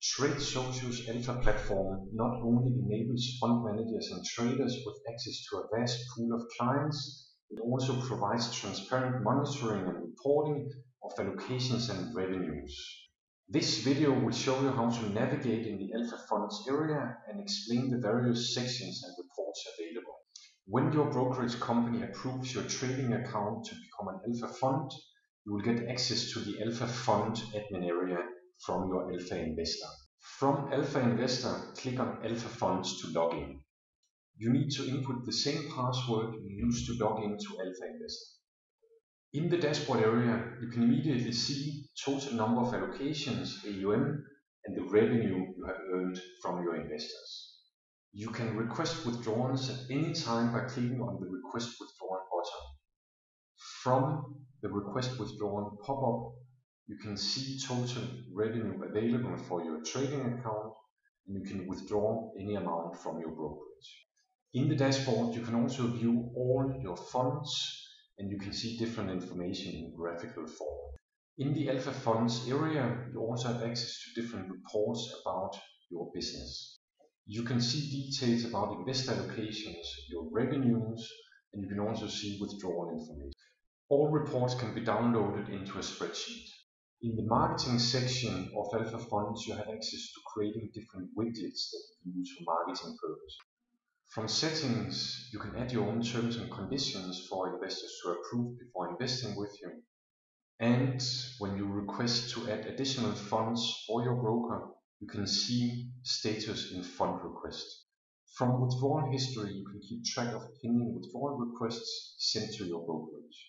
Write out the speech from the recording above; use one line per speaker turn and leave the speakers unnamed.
Trade Social's Alpha platform not only enables fund managers and traders with access to a vast pool of clients, it also provides transparent monitoring and reporting of allocations and revenues. This video will show you how to navigate in the Alpha Funds area and explain the various sections and reports available. When your brokerage company approves your trading account to become an Alpha fund, you will get access to the Alpha Fund admin area from your Alpha Investor. From Alpha Investor, click on Alpha Funds to log in. You need to input the same password you used to log in to Alpha Investor. In the dashboard area, you can immediately see total number of allocations, AUM, and the revenue you have earned from your investors. You can request withdrawals at any time by clicking on the Request Withdrawal button. From the Request Withdrawal pop-up, you can see total revenue available for your trading account, and you can withdraw any amount from your brokerage. In the dashboard, you can also view all your funds, and you can see different information in graphical form. In the Alpha Funds area, you also have access to different reports about your business. You can see details about investor allocations, your revenues, and you can also see withdrawal information. All reports can be downloaded into a spreadsheet. In the marketing section of Alpha Funds, you have access to creating different widgets that you can use for marketing purposes. From settings, you can add your own terms and conditions for investors to approve before investing with you. And when you request to add additional funds for your broker, you can see status in fund request. From withdrawal history, you can keep track of pending withdrawal requests sent to your brokerage.